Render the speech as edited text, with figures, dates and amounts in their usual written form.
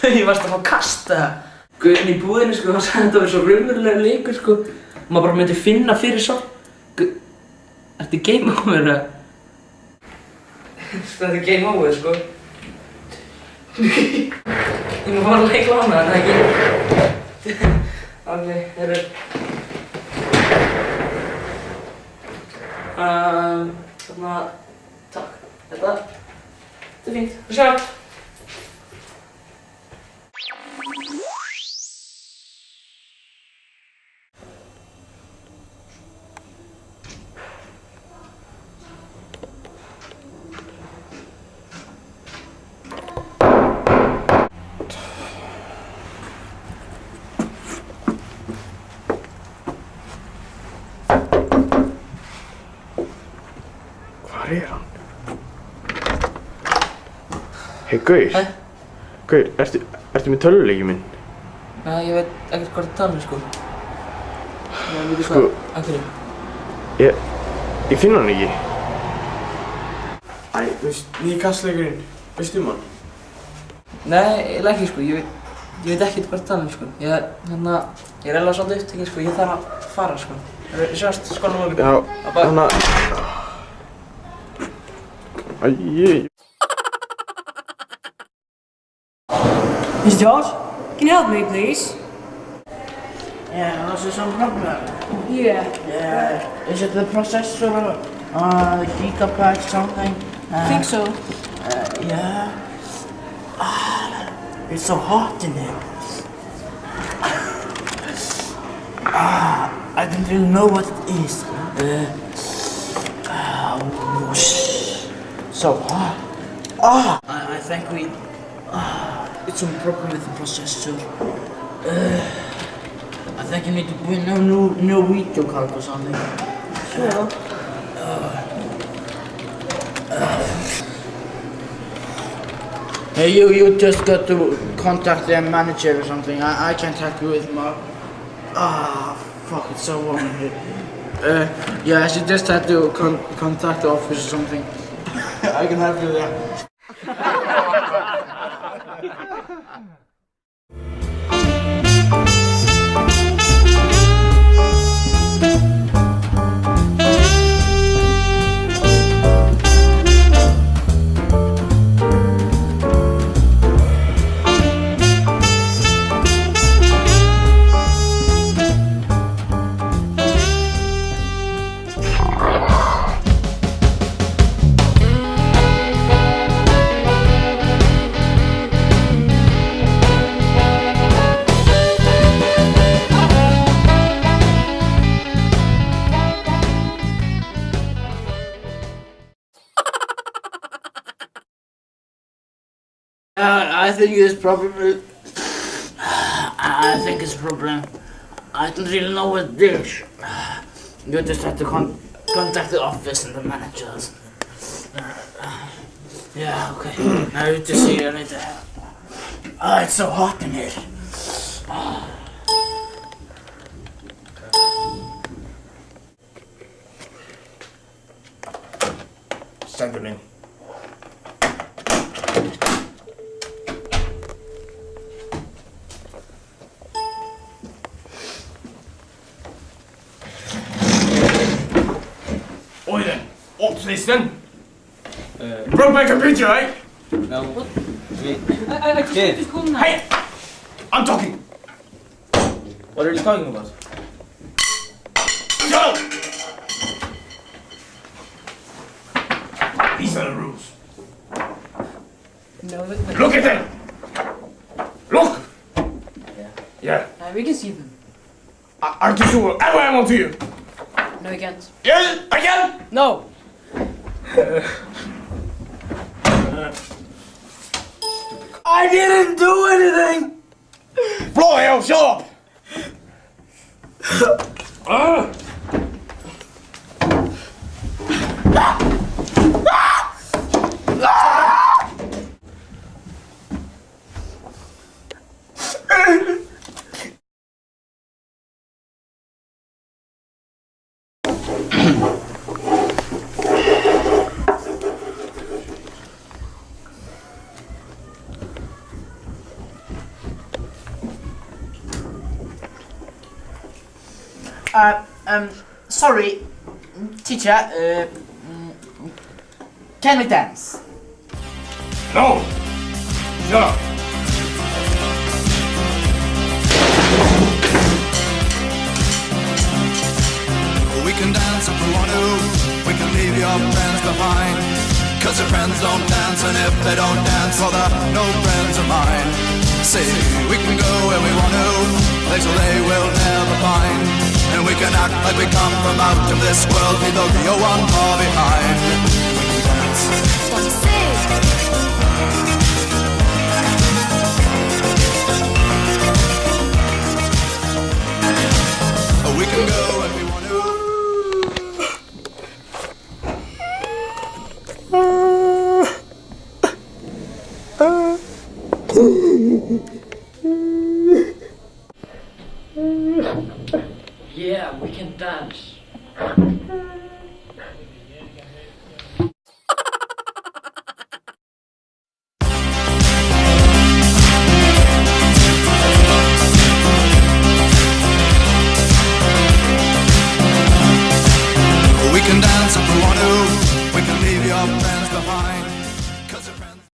Ég varst að fá kasta. Guðin í búðinni sko, hann sagði þetta var svo raunverulega leikur sko. Maður bara myndi finna fyrir svo. Ertu game over eða? Sko þetta er game over sko. Ég má fara að leikla hana, er það ekki? Ok, þeir eru... Þarna... Takk. Þetta er fínt. Sjá! Hvar er hann? Hey, Gaur. Hæ? Gaur, ertu með tölvuleikið minn? Nei, ég veit ekkert hvað það tala um, sko. Ég veit Sko... hvað, af hverju? Ég finn hann ekki. Æ, þú veist, nýji kastleikurinn, veistu hann? Nei, eiginlega ekki, sko. Ég veit ekkert hvað það tala um, sko. Ég er eiginlega svolítið upptekinn, sko. Ég þarf að fara, sko. Við sjáumst skólanum á morgun. Já, þannig að... Æi... Mr. George, can you help me, please? Yeah, there's some problem. Yeah. Is it the processor? Gigabyte something? I think so. Yeah. It's so hot in here. I don't really know what it is. Whoosh. So hot. I think we... it's some problem with the processor. I think you need to put in a new video card or something. Sure. Hey, you just got to contact the manager or something. I can't help you with my... fuck, it's so warm in here. Yeah, I should just have to contact the office or something. I can help you there. I think it's probably... I think it's a problem. I don't really know what it is. You just have to contact the office and the managers. Yeah, okay. Now you just see you later. It's so hot in here. Send him in. Oi then, what's this then? You broke my computer, right? No, what? I just called now. Hey! I'm talking! What are you talking about? Shut up! These are the rules. No, Look at them! Look! Yeah. we can see them. Are you sure? I want to you. No, we can't. Yes, I can! No! I didn't do anything! Blow hell, shut up! Sorry, teacher, can we dance? No! Shut up! We can dance if we want to. We can leave your friends behind. Cause your friends don't dance, and if they don't dance, well, they're no friends of mine. See, we can go where we want to, places they will never find. And we can act like we come from out of this world, leave the real one far behind. We can dance. Don't you say We can go if we want to. Yeah, we can dance. We can dance if we want to. We can leave your friends behind.